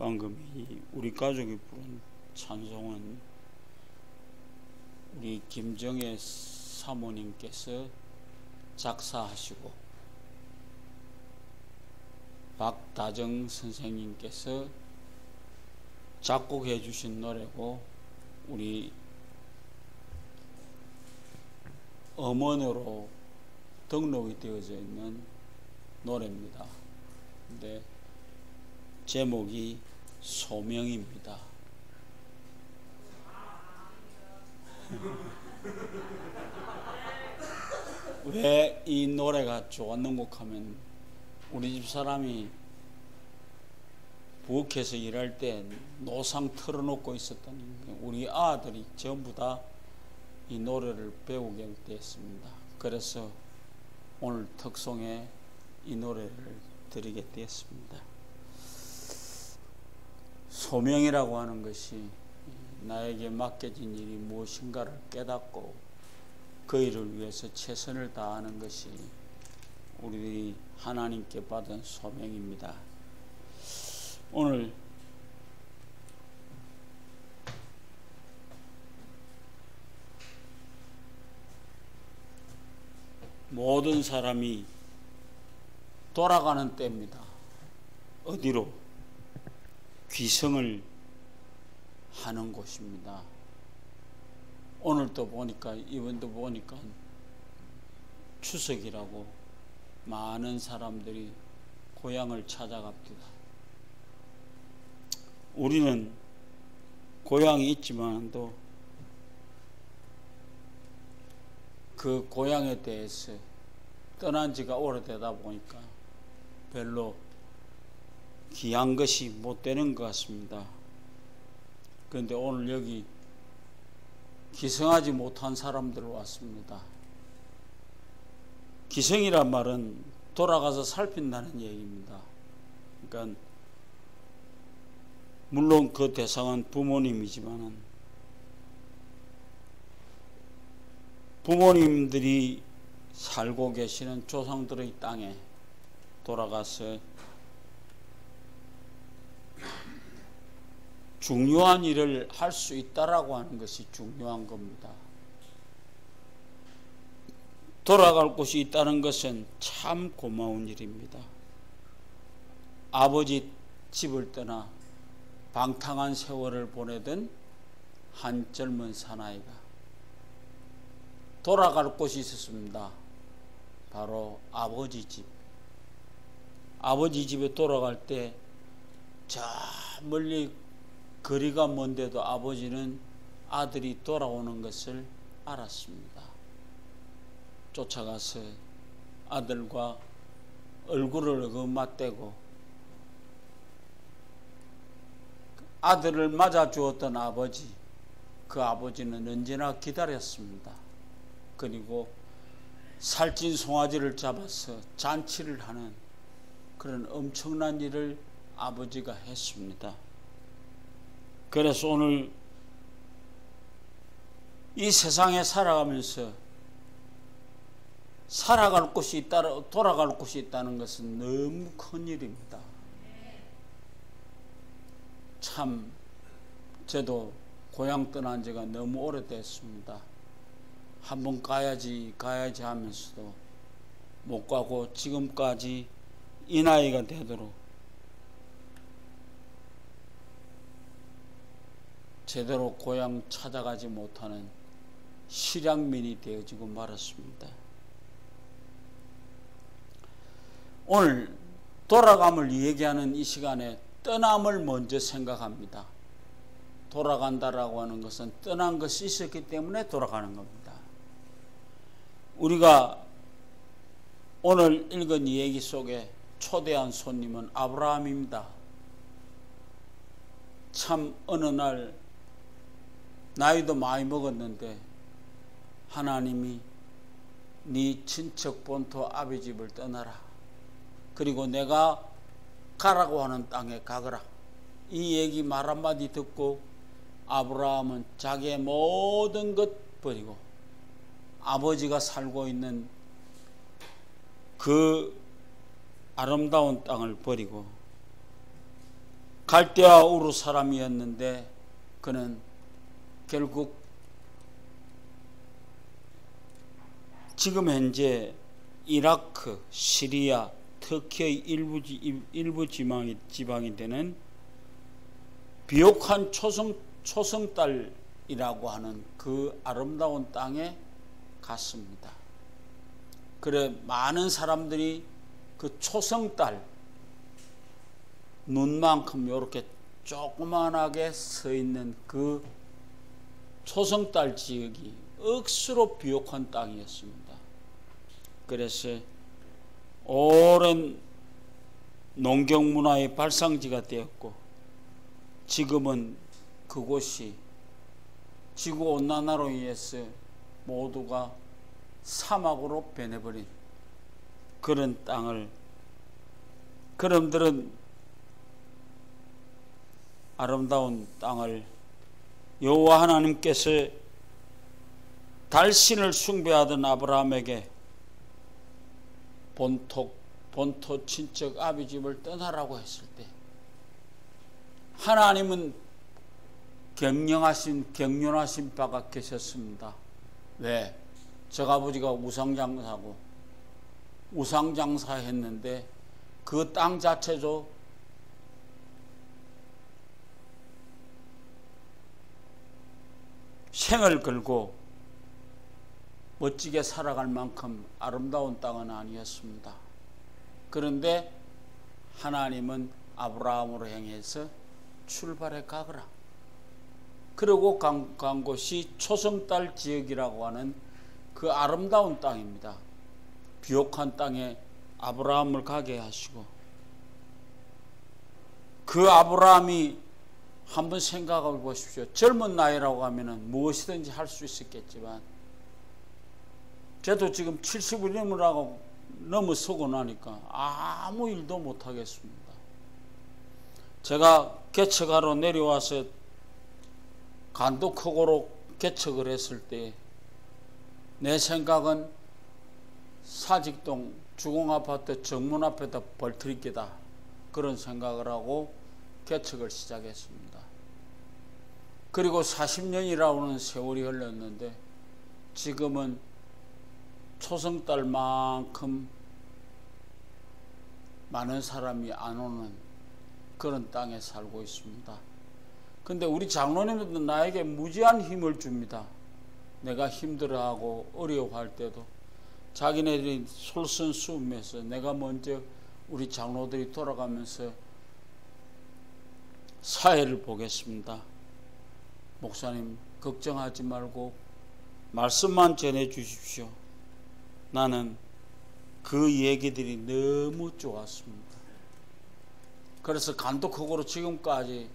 방금 우리 가족이 부른 찬송은 우리 김정혜 사모님께서 작사하시고 박다정 선생님께서 작곡해 주신 노래고 우리 음원으로 등록이 되어져 있는 노래입니다. 근데 제목이 소명입니다. 왜 이 노래가 좋았는가 하면 우리 집 사람이 부엌에서 일할 때 노상 틀어놓고 있었던 우리 아들이 전부 다 이 노래를 배우게 되었습니다. 그래서 오늘 특송에 이 노래를 드리게 되었습니다. 소명이라고 하는 것이 나에게 맡겨진 일이 무엇인가를 깨닫고 그 일을 위해서 최선을 다하는 것이 우리들이 하나님께 받은 소명입니다. 오늘 모든 사람이 돌아가는 때입니다. 어디로? 귀성을 하는 곳입니다. 오늘도 보니까 이번도 보니까 추석이라고 많은 사람들이 고향을 찾아갑니다. 우리는 고향이 있지만도 그 고향에 대해서 떠난 지가 오래되다 보니까 별로 귀한 것이 못 되는 것 같습니다. 그런데 오늘 여기 기성하지 못한 사람들 왔습니다. 기성이란 말은 돌아가서 살핀다는 얘기입니다. 그러니까 물론 그 대상은 부모님이지만은 부모님들이 살고 계시는 조상들의 땅에 돌아가서 중요한 일을 할 수 있다라고 하는 것이 중요한 겁니다. 돌아갈 곳이 있다는 것은 참 고마운 일입니다. 아버지 집을 떠나 방탕한 세월을 보내던 한 젊은 사나이가 돌아갈 곳이 있었습니다. 바로 아버지 집. 아버지 집에 돌아갈 때 저 멀리 거리가 먼데도 아버지는 아들이 돌아오는 것을 알았습니다. 쫓아가서 아들과 얼굴을 맞대고 아들을 맞아주었던 아버지, 그 아버지는 언제나 기다렸습니다. 그리고 살찐 송아지를 잡아서 잔치를 하는 그런 엄청난 일을 아버지가 했습니다. 그래서 오늘 이 세상에 살아가면서 살아갈 곳이 있다, 돌아갈 곳이 있다는 것은 너무 큰 일입니다. 참 저도 고향 떠난 지가 너무 오래됐습니다. 한번 가야지 하면서도 못 가고 지금까지 이 나이가 되도록 제대로 고향 찾아가지 못하는 실향민이 되어지고 말았습니다. 오늘 돌아감을 얘기하는 이 시간에 떠남을 먼저 생각합니다. 돌아간다라고 하는 것은 떠난 것이 있었기 때문에 돌아가는 겁니다. 우리가 오늘 읽은 이 얘기 속에 초대한 손님은 아브라함입니다. 참 어느 날 나이도 많이 먹었는데 하나님이 네 친척 본토 아비 집을 떠나라. 그리고 내가 가라고 하는 땅에 가거라. 이 얘기 말 한마디 듣고 아브라함은 자기의 모든 것 버리고 아버지가 살고 있는 그 아름다운 땅을 버리고 갈대아 우르 사람이었는데 그는 결국 지금 현재 이라크, 시리아, 터키의 일부 지방이 되는 비옥한 초성달이라고 하는 그 아름다운 땅에 갔습니다. 그래 많은 사람들이 그 초성달 눈만큼 이렇게 조그만하게 서 있는 그 초성달 지역이 억수로 비옥한 땅이었습니다. 그래서 오랜 농경문화의 발상지가 되었고 지금은 그곳이 지구온난화로 인해서 모두가 사막으로 변해버린 그런 땅을 그놈들은 아름다운 땅을 여호와 하나님께서 달신을 숭배하던 아브라함에게 본토 친척 아비집을 떠나라고 했을 때 하나님은 경륜하신 바가 계셨습니다. 왜? 저 아버지가 우상장사하고 우상장사 했는데 그 땅 자체도 생을 걸고 멋지게 살아갈 만큼 아름다운 땅은 아니었습니다. 그런데 하나님은 아브라함으로 향해서 출발해 가거라. 그리고 간 곳이 초성달 지역이라고 하는 그 아름다운 땅입니다. 비옥한 땅에 아브라함을 가게 하시고 그 아브라함이 한번 생각해 보십시오. 젊은 나이라고 하면은 무엇이든지 할 수 있었겠지만 저도 지금 70을 넘어서고 나니까 아무 일도 못 하겠습니다. 제가 개척하러 내려와서 간도크고로 개척을 했을 때 내 생각은 사직동 주공아파트 정문 앞에다 벌트리기다 그런 생각을 하고 개척을 시작했습니다. 그리고 40년이라고는 세월이 흘렀는데 지금은 초성달만큼 많은 사람이 안 오는 그런 땅에 살고 있습니다. 근데 우리 장로님들도 나에게 무지한 힘을 줍니다. 내가 힘들어하고 어려워할 때도 자기네들이 솔선수범해서 내가 먼저 우리 장로들이 돌아가면서 사회를 보겠습니다. 목사님 걱정하지 말고 말씀만 전해 주십시오. 나는 그 얘기들이 너무 좋았습니다. 그래서 간독하고로 지금까지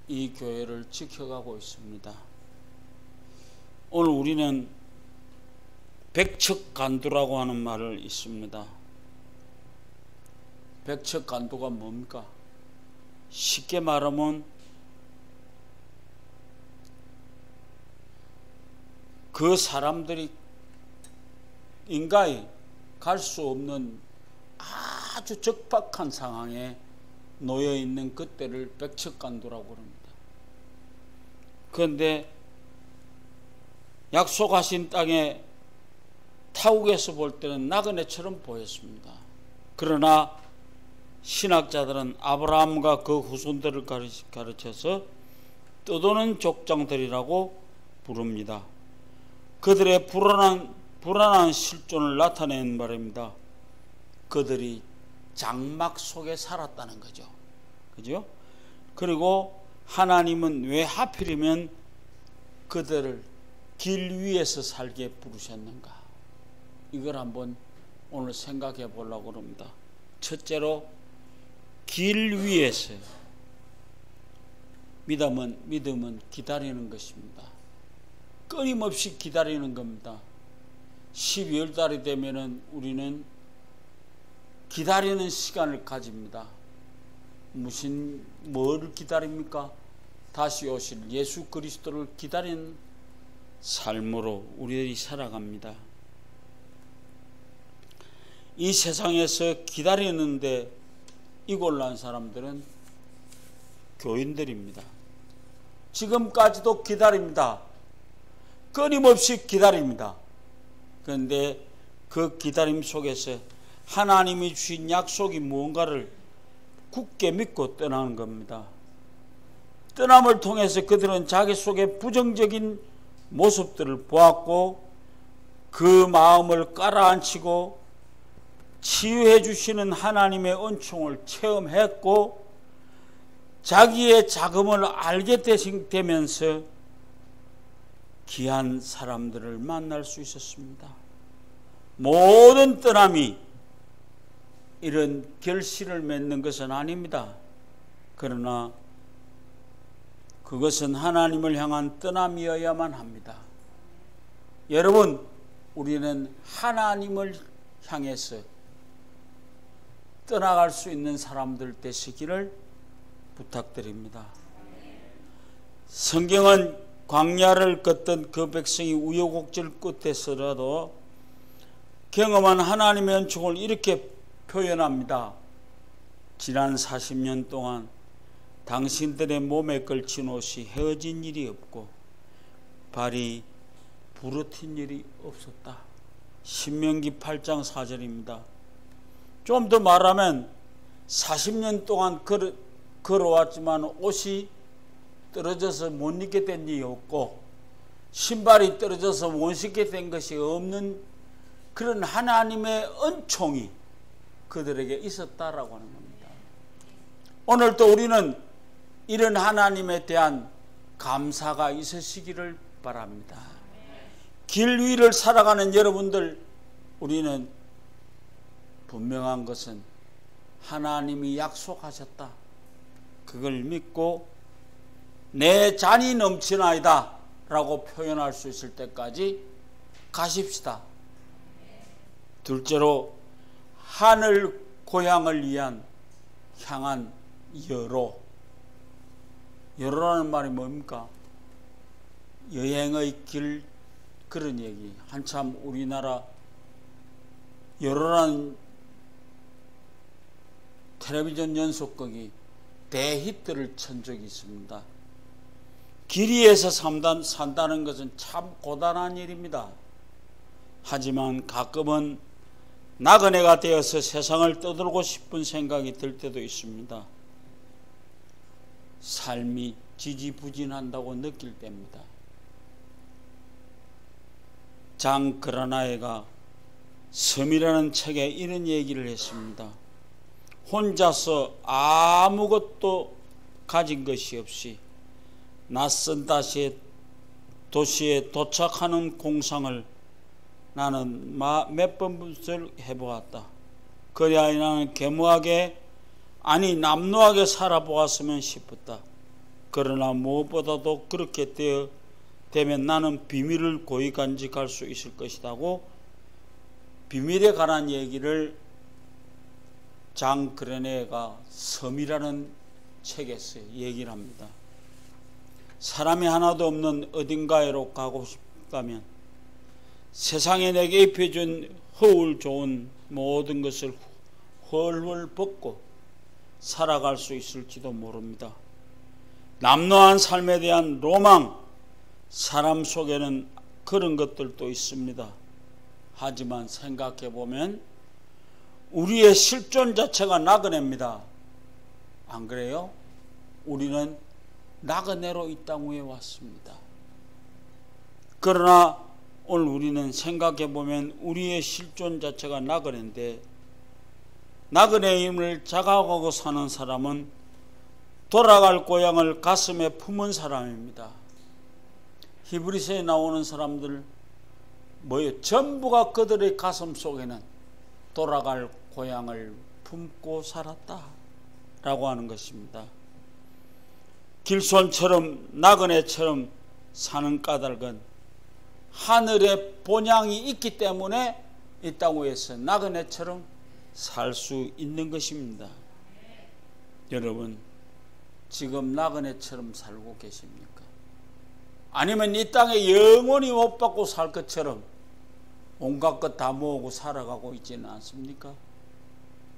이 교회를 지켜가고 있습니다. 오늘 우리는 백척간두라고 하는 말을 있습니다. 백척간두가 뭡니까? 쉽게 말하면 그 사람들이 인가에 갈 수 없는 아주 적박한 상황에 놓여 있는 그때를 백척간두라고 합니다. 그런데 약속하신 땅에 타국에서 볼 때는 나그네처럼 보였습니다. 그러나 신학자들은 아브라함과 그 후손들을 가르쳐서 떠도는 족장들이라고 부릅니다. 그들의 불안한 실존을 나타낸 말입니다. 그들이 장막 속에 살았다는 거죠. 그죠? 그리고 하나님은 왜 하필이면 그들을 길 위에서 살게 부르셨는가? 이걸 한번 오늘 생각해 보려고 합니다. 첫째로 길 위에서 믿음은 기다리는 것입니다. 끊임없이 기다리는 겁니다. 12월 달이 되면은 우리는 기다리는 시간을 가집니다. 뭘 기다립니까? 다시 오실 예수 그리스도를 기다리는 삶으로 우리들이 살아갑니다. 이 세상에서 기다리는데 이골난 사람들은 교인들입니다. 지금까지도 기다립니다. 끊임없이 기다립니다. 그런데 그 기다림 속에서 하나님이 주신 약속이 무언가를 굳게 믿고 떠나는 겁니다. 떠남을 통해서 그들은 자기 속에 부정적인 모습들을 보았고 그 마음을 깔아앉히고 치유해 주시는 하나님의 은총을 체험했고 자기의 자금을 알게 되면서 귀한 사람들을 만날 수 있었습니다. 모든 떠남이 이런 결실을 맺는 것은 아닙니다. 그러나 그것은 하나님을 향한 떠남이어야만 합니다. 여러분, 우리는 하나님을 향해서 떠나갈 수 있는 사람들 되시기를 부탁드립니다. 성경은 광야를 걷던 그 백성이 우여곡절 끝에서라도 경험한 하나님의 은총을 이렇게 표현합니다. 지난 40년 동안 당신들의 몸에 걸친 옷이 헤어진 일이 없고 발이 부러진 일이 없었다. 신명기 8장 4절입니다. 좀 더 말하면 40년 동안 걸어왔지만 옷이 떨어져서 못 입게 된 일이 없고 신발이 떨어져서 못 신게 된 것이 없는 그런 하나님의 은총이 그들에게 있었다라고 하는 겁니다. 오늘도 우리는 이런 하나님에 대한 감사가 있으시기를 바랍니다. 길 위를 살아가는 여러분들, 우리는 분명한 것은 하나님이 약속하셨다. 그걸 믿고 내 잔이 넘치나이다 라고 표현할 수 있을 때까지 가십시다. 둘째로 하늘 고향을 향한 여로. 여로라는 말이 뭡니까? 여행의 길, 그런 얘기. 한참 우리나라 여로라는 텔레비전 연속극이 대히트를 친 적이 있습니다. 길 위에서 산다는 것은 참 고단한 일입니다. 하지만 가끔은 나그네가 되어서 세상을 떠돌고 싶은 생각이 들 때도 있습니다. 삶이 지지부진한다고 느낄 때입니다. 장 그라나에가 섬이라는 책에 이런 얘기를 했습니다. 혼자서 아무것도 가진 것이 없이 낯선 도시에 도착하는 공상을 나는 몇 번을 해보았다. 그래야 나는 겸허하게, 아니 남루하게 살아보았으면 싶었다. 그러나 무엇보다도 그렇게 되면 나는 비밀을 고이 간직할 수 있을 것이라고 비밀에 관한 얘기를 장 그레네가 섬이라는 책에서 얘기를 합니다. 사람이 하나도 없는 어딘가에로 가고 싶다면 세상에 내게 입혀준 허울 좋은 모든 것을 헐헐 벗고 살아갈 수 있을지도 모릅니다. 남루한 삶에 대한 로망, 사람 속에는 그런 것들도 있습니다. 하지만 생각해 보면 우리의 실존 자체가 나그네입니다. 안 그래요? 우리는 나그네로 이 땅 위에 왔습니다. 그러나 오늘 우리는 생각해 보면 우리의 실존 자체가 나그네인데, 나그네임을 자각하고 사는 사람은 돌아갈 고향을 가슴에 품은 사람입니다. 히브리서에 나오는 사람들 뭐예요? 전부가 그들의 가슴 속에는 돌아갈 고향을 품고 살았다 라고 하는 것입니다. 길손처럼 나그네처럼 사는 까닭은 하늘의 본향이 있기 때문에 이 땅 위에서 나그네처럼 살 수 있는 것입니다. 여러분, 지금 나그네처럼 살고 계십니까? 아니면 이 땅에 영원히 못 받고 살 것처럼 온갖 것 다 모으고 살아가고 있지는 않습니까?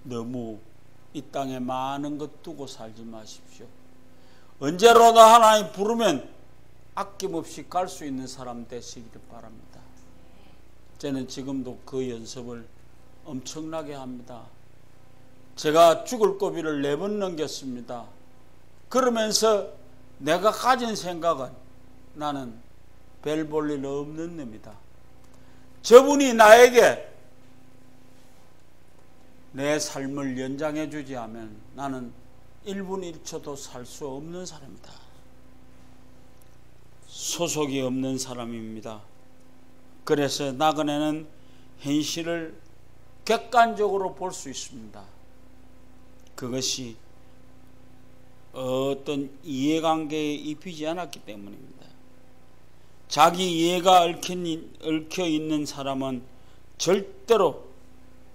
너무 이 땅에 많은 것 두고 살지 마십시오. 언제로나 하나님 부르면 아낌없이 갈 수 있는 사람 되시기를 바랍니다. 저는 지금도 그 연습을 엄청나게 합니다. 제가 죽을 고비를 4번 넘겼습니다. 그러면서 내가 가진 생각은 나는 별 볼 일 없는 놈이다. 저분이 나에게 내 삶을 연장해 주지 않으면 나는 1분 1초도 살 수 없는 사람이다. 소속이 없는 사람입니다. 그래서 나그네는 현실을 객관적으로 볼 수 있습니다. 그것이 어떤 이해관계에 입히지 않았기 때문입니다. 자기 이해가 얽혀 있는 사람은 절대로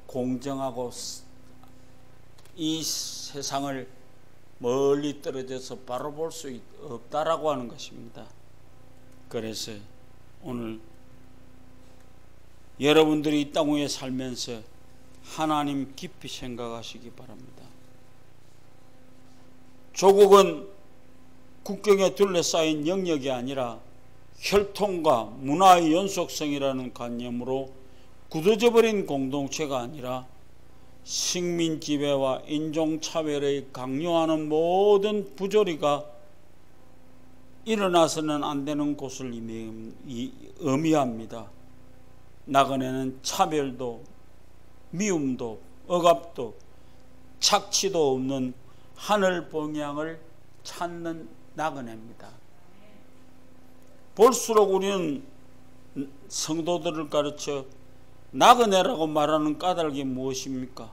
공정하고 이 세상을 멀리 떨어져서 바로 볼 수 없다라고 하는 것입니다. 그래서 오늘 여러분들이 이 땅 위에 살면서 하나님 깊이 생각하시기 바랍니다. 조국은 국경에 둘러싸인 영역이 아니라 혈통과 문화의 연속성이라는 관념으로 굳어져 버린 공동체가 아니라 식민 지배와 인종차별의 강요하는 모든 부조리가 일어나서는 안 되는 곳을 의미합니다. 나그네는 차별도 미움도 억압도 착취도 없는 하늘 방향을 찾는 나그네입니다. 볼수록 우리는 성도들을 가르쳐 나그네라고 말하는 까닭이 무엇입니까?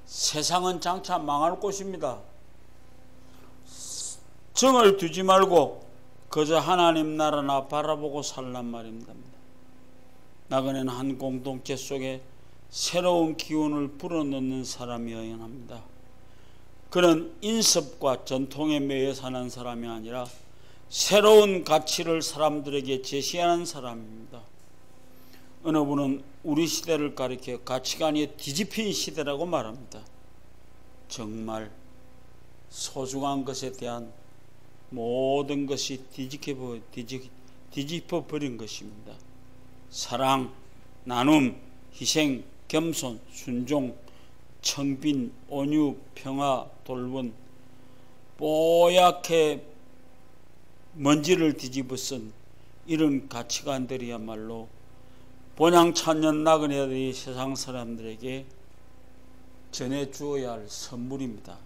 세상은 장차 망할 곳입니다. 정을 두지 말고 그저 하나님 나라나 바라보고 살란 말입니다. 나그네는 한 공동체 속에 새로운 기운을 불어넣는 사람이어야 합니다. 그는 인습과 전통에 매여 사는 사람이 아니라 새로운 가치를 사람들에게 제시하는 사람입니다. 어느 분은 우리 시대를 가리켜 가치관이 뒤집힌 시대라고 말합니다. 정말 소중한 것에 대한 모든 것이 뒤집어 버린 것입니다. 사랑, 나눔, 희생, 겸손, 순종, 청빈, 온유, 평화, 돌봄, 뽀얗게 먼지를 뒤집어 쓴 이런 가치관들이야말로 본향 찾는 나그네들이 세상 사람들에게 전해주어야 할 선물입니다.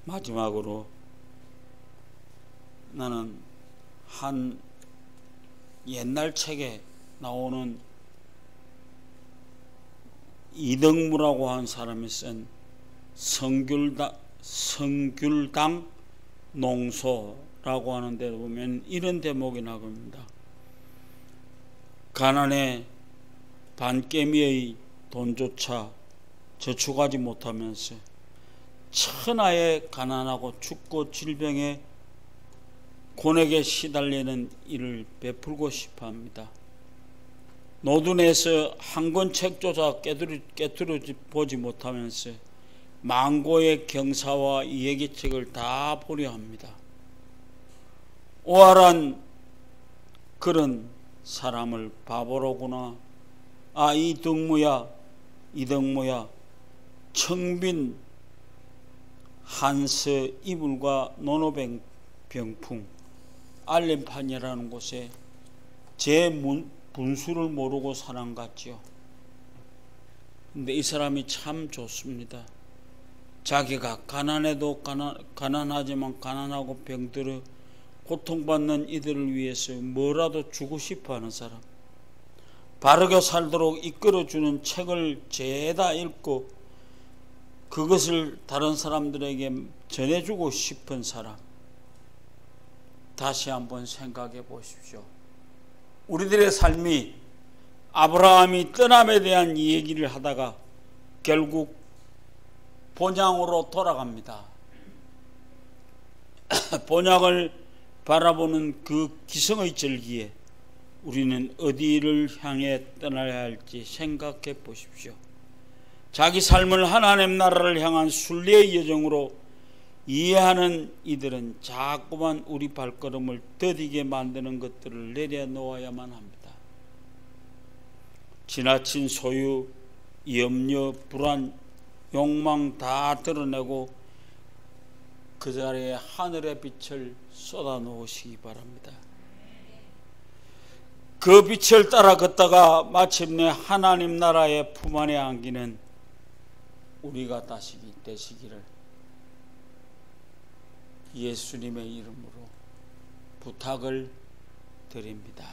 마지막으로 나는 한 옛날 책에 나오는 이덕무라고 하는 사람이 쓴 성귤당 농소라고 하는 데 보면 이런 대목이 나옵니다. 가난에 반개미의 돈조차 저축하지 못하면서 천하의 가난하고 춥고 질병에 곤액에 시달리는 이를 베풀고 싶어 합니다. 노둔에서 한 권 책조차 깨트려 보지 못하면서 망고의 경사와 이야기책을 다 보려 합니다. 오활한 그런 사람을 바보로구나. 이덕무야 청빈 한서 이불과 노노병풍 알림판이라는 곳에 제 분수를 모르고 사람 같지요. 근데 이 사람이 참 좋습니다. 자기가 가난해도 가난하지만 가난하고 병들어 고통받는 이들을 위해서 뭐라도 주고 싶어하는 사람, 바르게 살도록 이끌어주는 책을 죄다 읽고 그것을 다른 사람들에게 전해주고 싶은 사람. 다시 한번 생각해 보십시오. 우리들의 삶이 아브라함이 떠남에 대한 얘기를 하다가 결국 본향으로 돌아갑니다. 본향을 바라보는 그 기성의 절기에 우리는 어디를 향해 떠나야 할지 생각해 보십시오. 자기 삶을 하나님 나라를 향한 순례의 여정으로 이해하는 이들은 자꾸만 우리 발걸음을 더디게 만드는 것들을 내려놓아야만 합니다. 지나친 소유, 염려, 불안, 욕망 다 드러내고 그 자리에 하늘의 빛을 쏟아 놓으시기 바랍니다. 그 빛을 따라 걷다가 마침내 하나님 나라의 품 안에 안기는 우리가 되시기를 예수님의 이름으로 부탁을 드립니다.